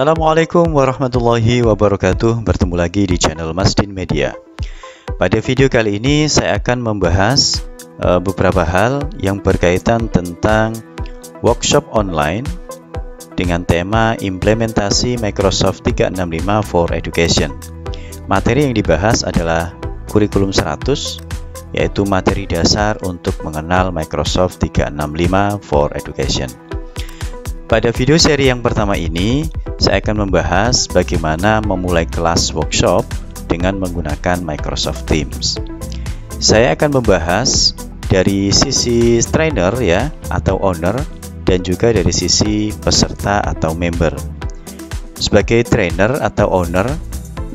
Assalamualaikum warahmatullahi wabarakatuh. Bertemu lagi di channel Masdin Media. Pada video kali ini saya akan membahas beberapa hal yang berkaitan tentang workshop online dengan tema implementasi Microsoft 365 for Education. Materi yang dibahas adalah kurikulum 100, yaitu materi dasar untuk mengenal Microsoft 365 for Education. Pada video seri yang pertama ini, saya akan membahas bagaimana memulai kelas workshop dengan menggunakan Microsoft Teams. Saya akan membahas dari sisi trainer ya, atau owner, dan juga dari sisi peserta atau member. Sebagai trainer atau owner,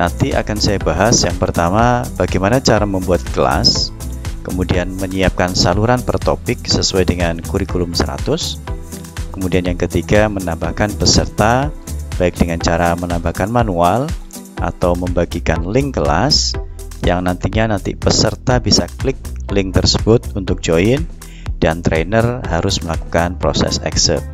nanti akan saya bahas yang pertama bagaimana cara membuat kelas, kemudian menyiapkan saluran per topik sesuai dengan kurikulum 100. Kemudian yang ketiga, menambahkan peserta baik dengan cara menambahkan manual atau membagikan link kelas yang nantinya peserta bisa klik link tersebut untuk join dan trainer harus melakukan proses accept,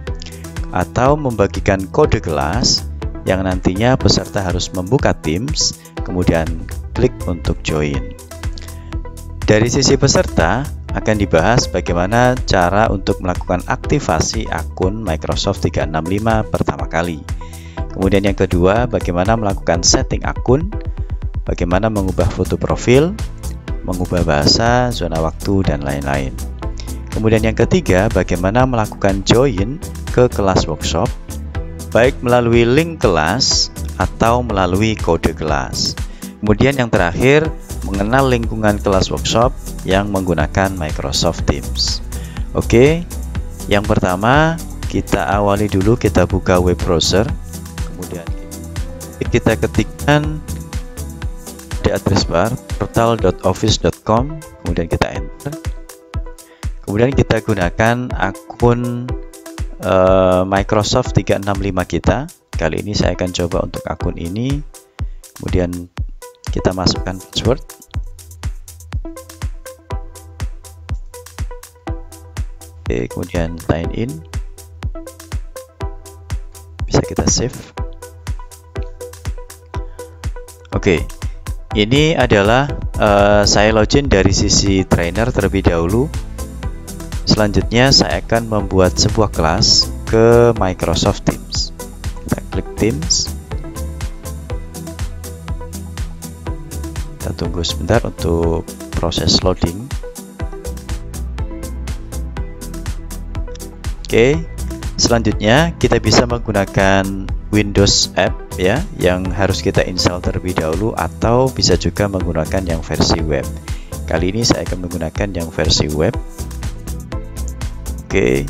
atau membagikan kode kelas yang nantinya peserta harus membuka Teams kemudian klik untuk join. Dari sisi peserta akan dibahas bagaimana cara untuk melakukan aktivasi akun Microsoft 365 pertama kali. Kemudian yang kedua, bagaimana melakukan setting akun, bagaimana mengubah foto profil, mengubah bahasa, zona waktu, dan lain-lain. Kemudian yang ketiga, bagaimana melakukan join ke kelas workshop, baik melalui link kelas atau melalui kode kelas. Kemudian yang terakhir, mengenal lingkungan kelas workshop yang menggunakan Microsoft Teams. Oke, yang pertama kita awali dulu, kita buka web browser, kemudian kita ketikkan di address bar portal.office.com, kemudian kita enter. Kemudian kita gunakan akun Microsoft 365 kita. Kali ini saya akan coba untuk akun ini. Kemudian kita masukkan password. Oke, kemudian sign in. Bisa kita save. Oke, ini adalah saya login dari sisi trainer terlebih dahulu. Selanjutnya saya akan membuat sebuah kelas ke Microsoft Teams. Kita klik Teams. Kita tunggu sebentar untuk proses loading. Oke, selanjutnya kita bisa menggunakan Windows App ya, yang harus kita install terlebih dahulu, atau bisa juga menggunakan yang versi web. Kali ini saya akan menggunakan yang versi web. Oke,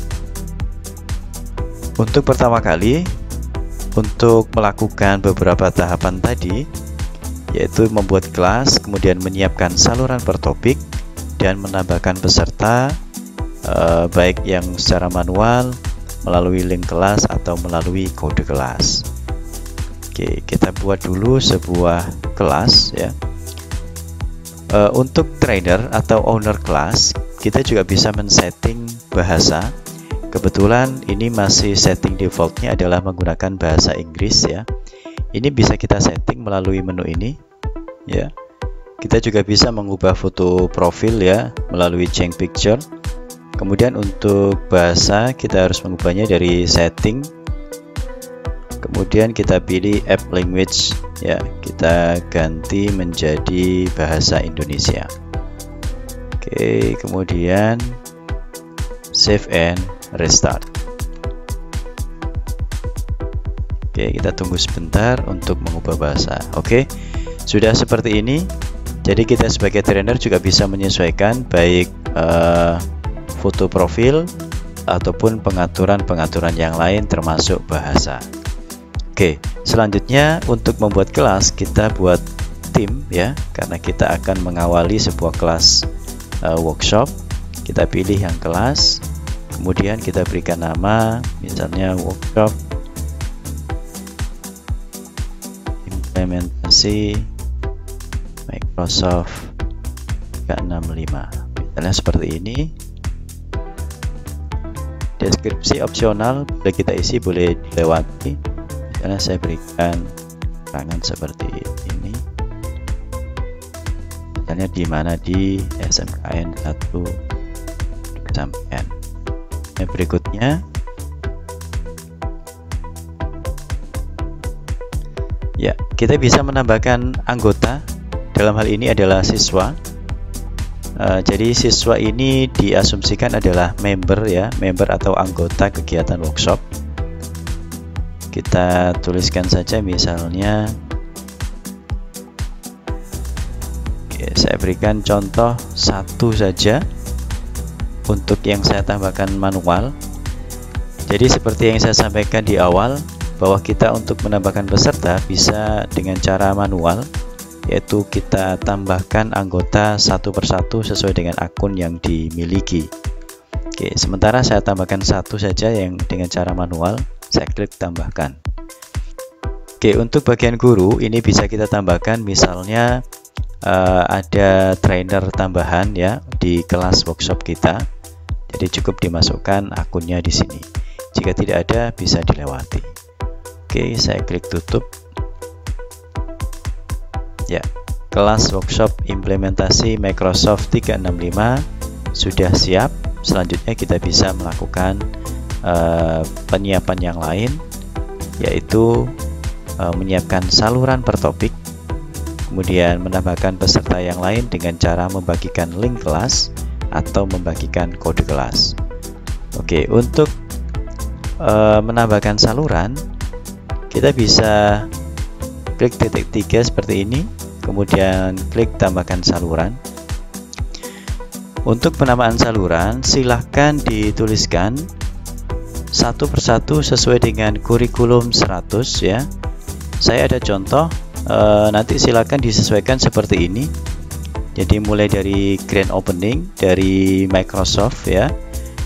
untuk pertama kali, untuk melakukan beberapa tahapan tadi, yaitu membuat kelas, kemudian menyiapkan saluran per topik, dan menambahkan peserta, baik yang secara manual, melalui link kelas, atau melalui kode kelas. Oke, kita buat dulu sebuah kelas ya. Untuk trainer atau owner kelas, kita juga bisa men-setting bahasa. Kebetulan ini masih setting defaultnya adalah menggunakan bahasa Inggris ya. Ini bisa kita setting melalui menu ini ya. Kita juga bisa mengubah foto profil ya melalui change picture. Kemudian untuk bahasa kita harus mengubahnya dari setting. Kemudian kita pilih app language ya. Kita ganti menjadi bahasa Indonesia. Oke, kemudian save and restart. Oke, kita tunggu sebentar untuk mengubah bahasa. Oke, sudah seperti ini. Jadi kita sebagai trainer juga bisa menyesuaikan baik foto profil ataupun pengaturan-pengaturan yang lain termasuk bahasa. Oke, selanjutnya untuk membuat kelas kita buat tim ya, karena kita akan mengawali sebuah kelas workshop. Kita pilih yang kelas, kemudian kita berikan nama, misalnya workshop implementasi Microsoft 365, misalnya seperti ini. Deskripsi opsional boleh kita isi, boleh dilewati. Misalnya saya berikan keterangan seperti ini, misalnya di mana di SMKN 1 sampean. Yang berikutnya, ya, kita bisa menambahkan anggota. Dalam hal ini adalah siswa. Jadi siswa ini diasumsikan adalah member, ya, member atau anggota kegiatan workshop. Kita tuliskan saja misalnya, saya berikan contoh satu saja untuk yang saya tambahkan manual. Jadi seperti yang saya sampaikan di awal, bahwa kita untuk menambahkan peserta bisa dengan cara manual, yaitu kita tambahkan anggota satu persatu sesuai dengan akun yang dimiliki. Oke, sementara saya tambahkan satu saja yang dengan cara manual, saya klik tambahkan. Oke, untuk bagian guru ini bisa kita tambahkan, misalnya ada trainer tambahan, ya, di kelas workshop kita. Jadi cukup dimasukkan akunnya di sini. Jika tidak ada, bisa dilewati. Oke, saya klik tutup. Ya, kelas workshop implementasi Microsoft 365 sudah siap. Selanjutnya kita bisa melakukan penyiapan yang lain, yaitu menyiapkan saluran per topik, kemudian menambahkan peserta yang lain dengan cara membagikan link kelas atau membagikan kode kelas. Oke, untuk menambahkan saluran, kita bisa klik titik 3 seperti ini, kemudian klik tambahkan saluran. Untuk penambahan saluran, silahkan dituliskan satu persatu sesuai dengan kurikulum 100, ya. Saya ada contoh, nanti silahkan disesuaikan seperti ini. Jadi mulai dari grand opening dari Microsoft, ya,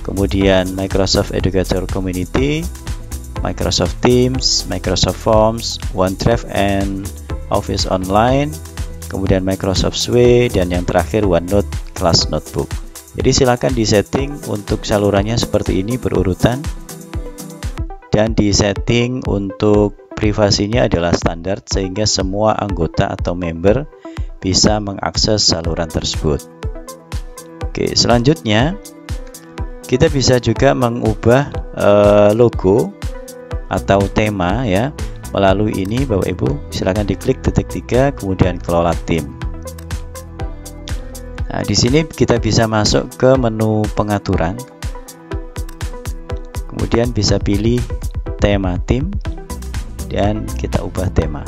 kemudian Microsoft Educator Community, Microsoft Teams, Microsoft Forms, OneDrive and Office Online, kemudian Microsoft Suite, dan yang terakhir OneNote Class Notebook. Jadi silakan disetting untuk salurannya seperti ini berurutan, dan disetting untuk privasinya adalah standar sehingga semua anggota atau member bisa mengakses saluran tersebut. Oke, selanjutnya kita bisa juga mengubah logo atau tema, ya, melalui ini, Bapak Ibu. Silakan diklik titik 3, kemudian kelola tim. Nah, di sini kita bisa masuk ke menu pengaturan, kemudian bisa pilih tema tim, dan kita ubah tema.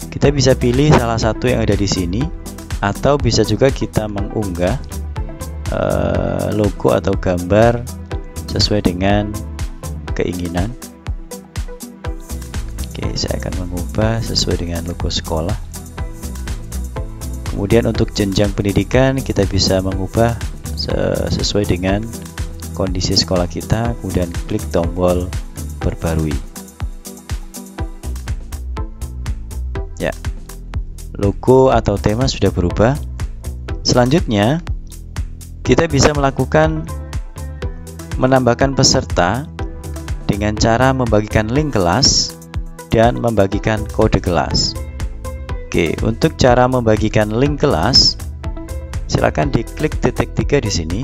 Kita bisa pilih salah satu yang ada di sini, atau bisa juga kita mengunggah logo atau gambar sesuai dengan keinginan. Oke, saya akan mengubah sesuai dengan logo sekolah. Kemudian untuk jenjang pendidikan kita bisa mengubah sesuai dengan kondisi sekolah kita, kemudian klik tombol perbarui. Ya, logo atau tema sudah berubah. Selanjutnya kita bisa melakukan menambahkan peserta dengan cara membagikan link kelas dan membagikan kode kelas. Oke, untuk cara membagikan link kelas, silakan diklik titik 3 di sini.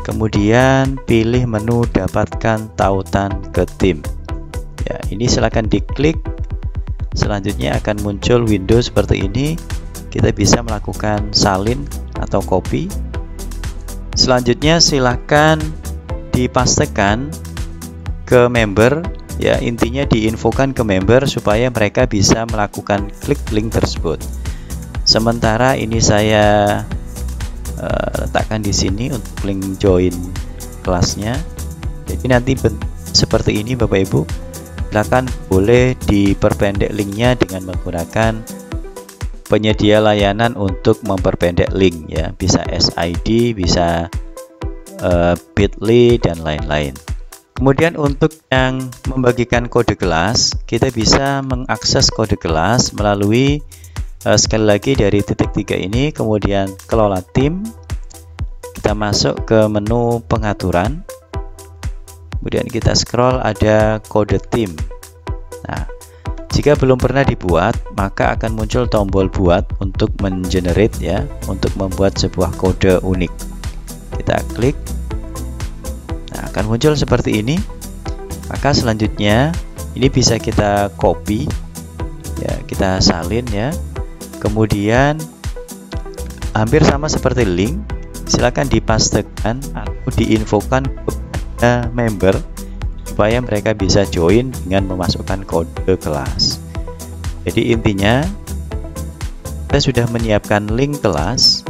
Kemudian pilih menu dapatkan tautan ke tim. Ya, ini silakan diklik. Selanjutnya akan muncul window seperti ini. Kita bisa melakukan salin atau copy. Selanjutnya silakan dipastekan ke member. Ya, intinya diinfokan ke member supaya mereka bisa melakukan klik link tersebut. Sementara ini saya letakkan di sini untuk link join kelasnya. Jadi nanti seperti ini, Bapak Ibu. Silakan boleh diperpendek linknya dengan menggunakan penyedia layanan untuk memperpendek link, ya. Bisa SID, bisa bit.ly dan lain-lain. Kemudian untuk yang membagikan kode kelas, kita bisa mengakses kode kelas melalui sekali lagi dari titik 3 ini, kemudian kelola tim. Kita masuk ke menu pengaturan, kemudian kita scroll, ada kode tim. Nah, jika belum pernah dibuat, maka akan muncul tombol buat untuk mengenerate ya, untuk membuat sebuah kode unik. Kita klik. Nah, akan muncul seperti ini. Maka selanjutnya ini bisa kita copy ya, kita salin ya. Kemudian hampir sama seperti link, silakan dipastekan atau diinfokan kepada member supaya mereka bisa join dengan memasukkan kode kelas. Jadi intinya kita sudah menyiapkan link kelas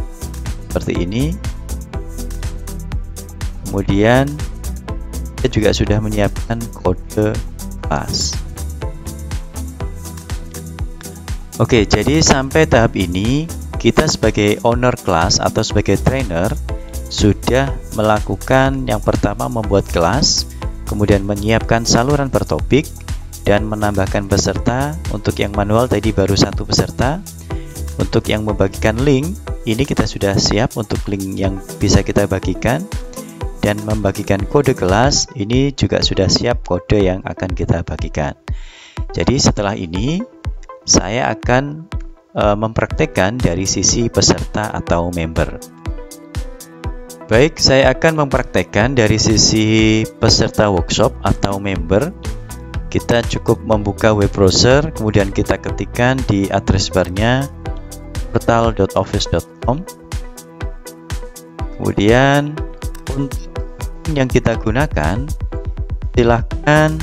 seperti ini. Kemudian kita juga sudah menyiapkan kode kelas. Oke, jadi sampai tahap ini kita sebagai owner kelas atau sebagai trainer sudah melakukan yang pertama membuat kelas, kemudian menyiapkan saluran per topik dan menambahkan peserta. Untuk yang manual tadi baru 1 peserta. Untuk yang membagikan link, ini kita sudah siap untuk link yang bisa kita bagikan, dan membagikan kode kelas ini juga sudah siap kode yang akan kita bagikan. Jadi setelah ini saya akan mempraktekkan dari sisi peserta atau member. Baik, saya akan mempraktekkan dari sisi peserta workshop atau member. Kita cukup membuka web browser, kemudian kita ketikkan di address barnya portal.office.com. Kemudian untuk yang kita gunakan silahkan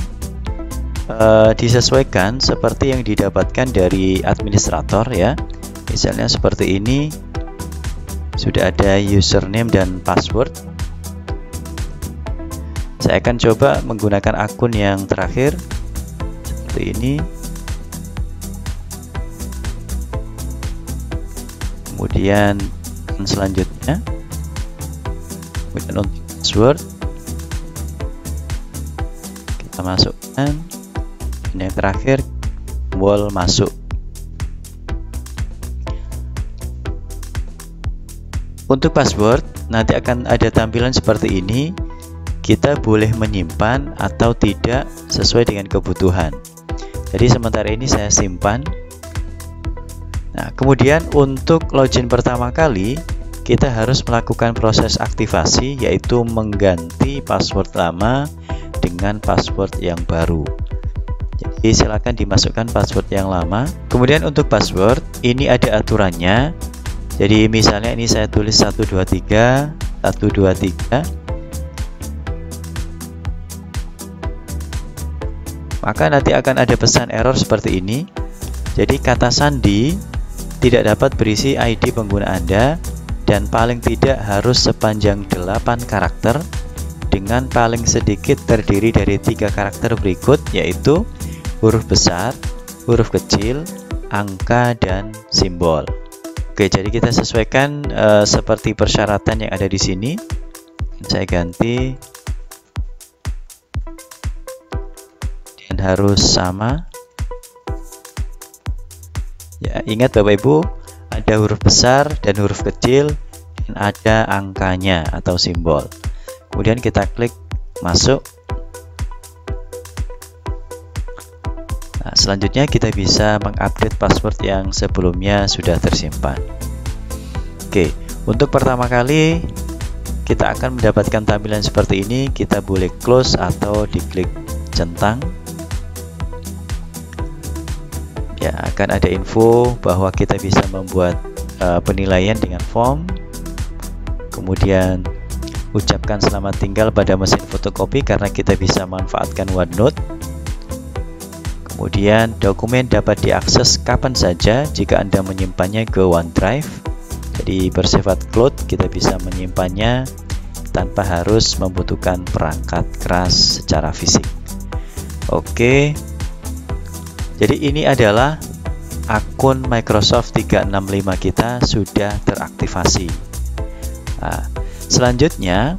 disesuaikan seperti yang didapatkan dari administrator ya. Misalnya seperti ini, sudah ada username dan password. Saya akan coba menggunakan akun yang terakhir seperti ini. Kemudian selanjutnya, kemudian untuk password kita masukkan. Yang terakhir, tombol masuk. Untuk password nanti akan ada tampilan seperti ini. Kita boleh menyimpan atau tidak sesuai dengan kebutuhan. Jadi sementara ini saya simpan. Nah, kemudian untuk login pertama kali kita harus melakukan proses aktivasi, yaitu mengganti password lama dengan password yang baru. Jadi silakan dimasukkan password yang lama. Kemudian untuk password ini ada aturannya. Jadi misalnya ini saya tulis 123 123. Maka nanti akan ada pesan error seperti ini. Jadi kata sandi tidak dapat berisi ID pengguna Anda dan paling tidak harus sepanjang 8 karakter dengan paling sedikit terdiri dari 3 karakter berikut, yaitu huruf besar, huruf kecil, angka, dan simbol. Oke, jadi kita sesuaikan seperti persyaratan yang ada di sini. Saya ganti dan harus sama. Ya, ingat Bapak Ibu, ada huruf besar dan huruf kecil dan ada angkanya atau simbol. Kemudian kita klik masuk. Nah, selanjutnya kita bisa mengupdate password yang sebelumnya sudah tersimpan. Oke, untuk pertama kali kita akan mendapatkan tampilan seperti ini. Kita boleh close atau diklik centang. Ya, akan ada info bahwa kita bisa membuat penilaian dengan form. Kemudian ucapkan selamat tinggal pada mesin fotokopi karena kita bisa manfaatkan OneNote. Kemudian dokumen dapat diakses kapan saja jika Anda menyimpannya ke OneDrive. Jadi bersifat cloud, kita bisa menyimpannya tanpa harus membutuhkan perangkat keras secara fisik. Oke. Jadi ini adalah akun Microsoft 365 kita sudah teraktivasi. Nah, selanjutnya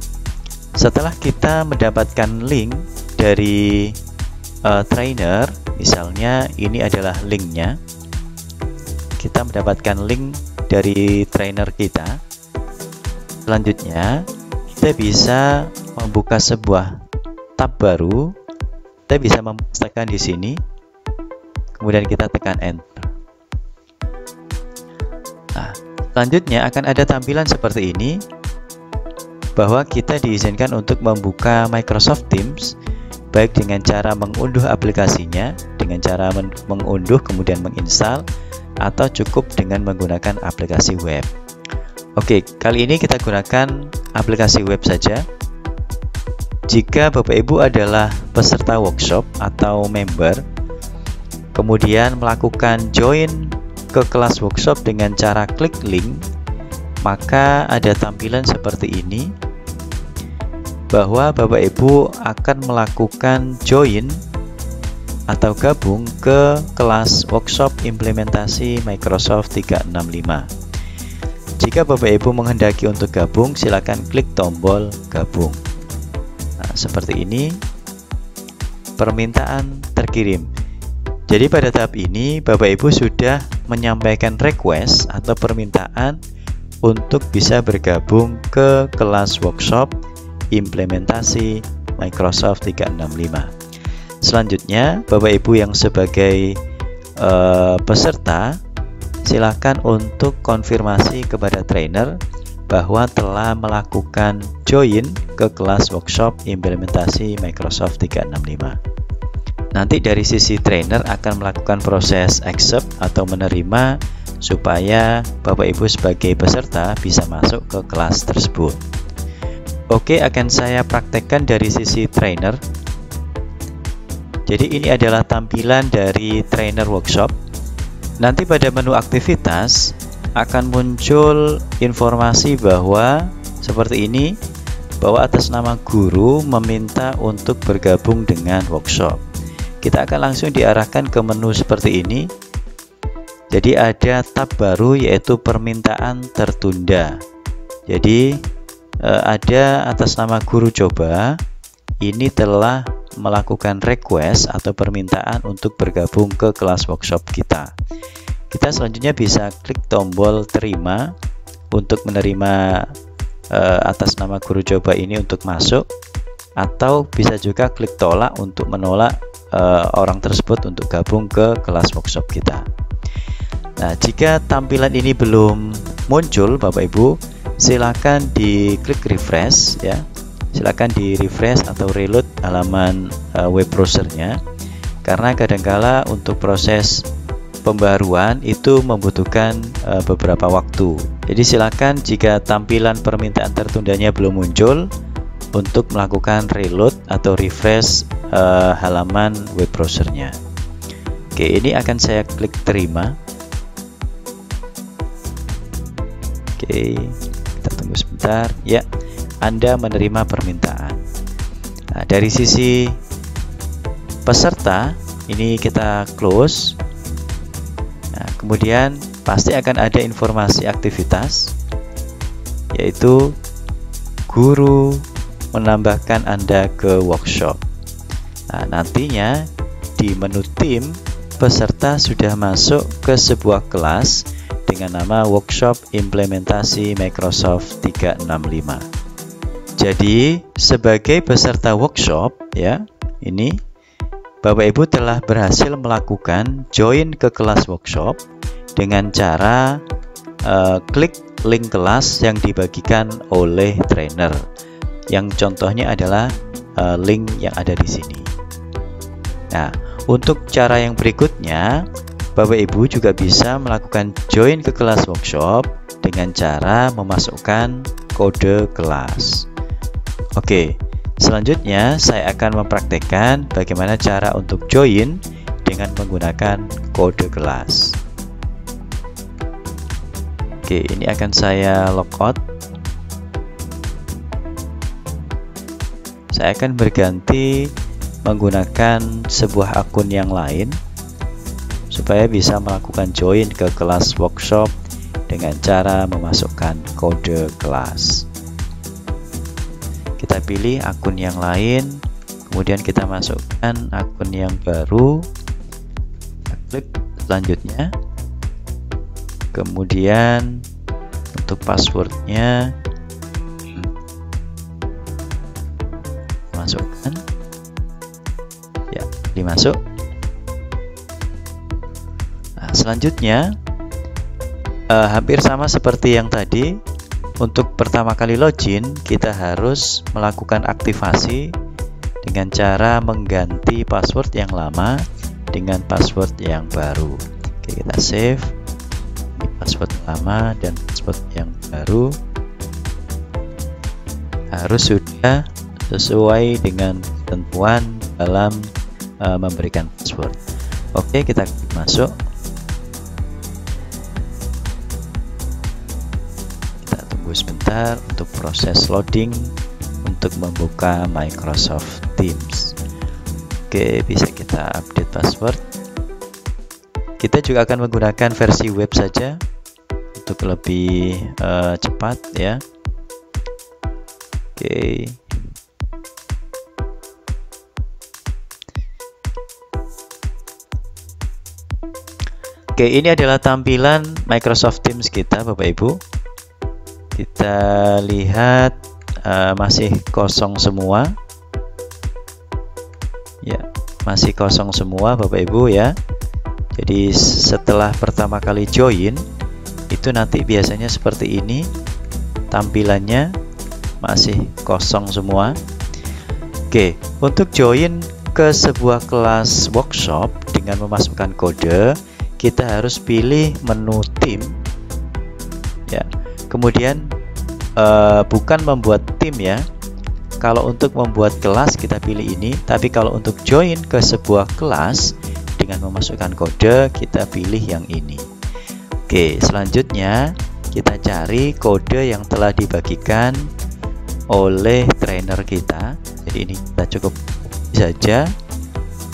setelah kita mendapatkan link dari trainer, misalnya ini adalah linknya, kita mendapatkan link dari trainer kita. Selanjutnya kita bisa membuka sebuah tab baru. Kita bisa memasukkan di sini kemudian kita tekan enter. Nah, selanjutnya akan ada tampilan seperti ini, bahwa kita diizinkan untuk membuka Microsoft Teams baik dengan cara mengunduh aplikasinya, dengan cara mengunduh kemudian menginstal, atau cukup dengan menggunakan aplikasi web. Oke, kali ini kita gunakan aplikasi web saja. Jika Bapak Ibu adalah peserta workshop atau member, kemudian melakukan join ke kelas workshop dengan cara klik link, maka ada tampilan seperti ini, bahwa Bapak Ibu akan melakukan join atau gabung ke kelas workshop implementasi Microsoft 365. Jika Bapak Ibu menghendaki untuk gabung, silakan klik tombol gabung. Nah, seperti ini permintaan terkirim. Jadi pada tahap ini Bapak Ibu sudah menyampaikan request atau permintaan untuk bisa bergabung ke kelas workshop implementasi Microsoft 365. Selanjutnya, Bapak Ibu yang sebagai peserta, silakan untuk konfirmasi kepada trainer bahwa telah melakukan join ke kelas workshop implementasi Microsoft 365. Nanti dari sisi trainer akan melakukan proses accept atau menerima supaya Bapak Ibu sebagai peserta bisa masuk ke kelas tersebut. Oke, akan saya praktekkan dari sisi trainer. Jadi ini adalah tampilan dari trainer workshop. Nanti pada menu aktivitas akan muncul informasi bahwa seperti ini, bahwa atas nama guru meminta untuk bergabung dengan workshop. Kita akan langsung diarahkan ke menu seperti ini. Jadi ada tab baru yaitu permintaan tertunda. Jadi ada atas nama guru coba, ini telah melakukan request atau permintaan untuk bergabung ke kelas workshop kita. Kita selanjutnya bisa klik tombol terima untuk menerima atas nama guru coba ini untuk masuk, atau bisa juga klik tolak untuk menolak orang tersebut untuk gabung ke kelas workshop kita. Nah, jika tampilan ini belum muncul Bapak Ibu, silakan diklik refresh ya. Silakan di refresh atau reload halaman web browsernya, karena kadangkala untuk proses pembaruan itu membutuhkan beberapa waktu. Jadi silakan jika tampilan permintaan tertundanya belum muncul, untuk melakukan reload atau refresh halaman web browsernya. Oke, ini akan saya klik terima. Oke, kita tunggu sebentar ya. Anda menerima permintaan. Nah, dari sisi peserta ini kita close. Nah, kemudian pasti akan ada informasi aktivitas, yaitu guru menambahkan Anda ke workshop. Nah, nantinya di menu tim, peserta sudah masuk ke sebuah kelas dengan nama workshop implementasi Microsoft 365. Jadi sebagai peserta workshop ya, ini Bapak Ibu telah berhasil melakukan join ke kelas workshop dengan cara klik link kelas yang dibagikan oleh trainer. Yang contohnya adalah link yang ada di sini. Nah, untuk cara yang berikutnya, Bapak Ibu juga bisa melakukan join ke kelas workshop dengan cara memasukkan kode kelas. Oke, selanjutnya saya akan mempraktekkan bagaimana cara untuk join dengan menggunakan kode kelas. Oke, ini akan saya logout. Saya akan berganti menggunakan sebuah akun yang lain supaya bisa melakukan join ke kelas workshop dengan cara memasukkan kode kelas. Kita pilih akun yang lain, kemudian kita masukkan akun yang baru, kita klik selanjutnya, kemudian untuk passwordnya masukkan ya, dimasuk. Nah, selanjutnya hampir sama seperti yang tadi. Untuk pertama kali login, kita harus melakukan aktivasi dengan cara mengganti password yang lama dengan password yang baru. Oke, kita save. Ini password lama dan password yang baru harus sudah sesuai dengan ketentuan dalam memberikan password. Oke, kita klik masuk. Kita tunggu sebentar untuk proses loading untuk membuka Microsoft Teams. Oke, bisa kita update password. Kita juga akan menggunakan versi web saja untuk lebih cepat ya. Oke. Oke, ini adalah tampilan Microsoft Teams kita, Bapak Ibu. Kita lihat masih kosong semua. Ya, masih kosong semua, Bapak Ibu ya. Jadi setelah pertama kali join, itu nanti biasanya seperti ini tampilannya, masih kosong semua. Oke, untuk join ke sebuah kelas workshop dengan memasukkan kode, kita harus pilih menu tim ya. Kemudian bukan membuat tim ya. Kalau untuk membuat kelas kita pilih ini, tapi kalau untuk join ke sebuah kelas dengan memasukkan kode, kita pilih yang ini. Oke, selanjutnya kita cari kode yang telah dibagikan oleh trainer kita. Jadi ini kita cukup saja.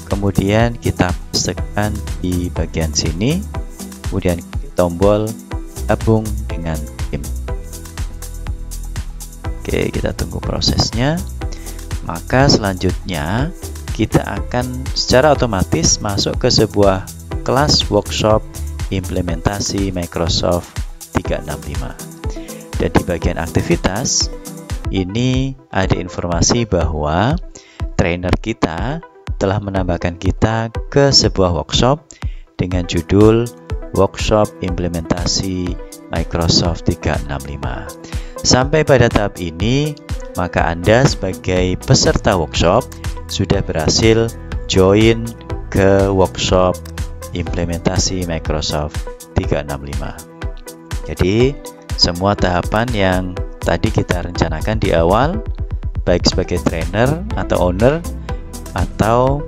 Kemudian kita pastekan di bagian sini, kemudian tombol gabung dengan tim. Oke, kita tunggu prosesnya. Maka selanjutnya kita akan secara otomatis masuk ke sebuah kelas workshop implementasi Microsoft 365. Dan di bagian aktivitas ini ada informasi bahwa trainer kita telah menambahkan kita ke sebuah workshop dengan judul Workshop Implementasi Microsoft 365. Sampai pada tahap ini, maka Anda sebagai peserta workshop sudah berhasil join ke workshop implementasi Microsoft 365. Jadi, semua tahapan yang tadi kita rencanakan di awal, baik sebagai trainer atau owner, atau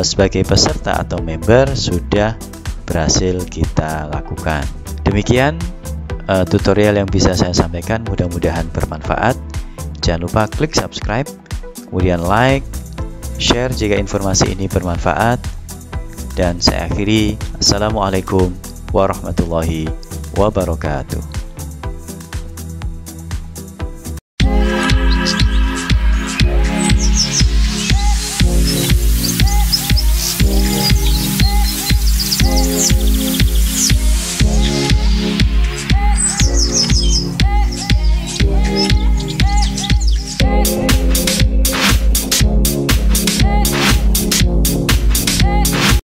sebagai peserta atau member, sudah berhasil kita lakukan. Demikian tutorial yang bisa saya sampaikan, mudah-mudahan bermanfaat. Jangan lupa klik subscribe, kemudian like, share jika informasi ini bermanfaat, dan saya akhiri. Assalamualaikum warahmatullahi wabarakatuh.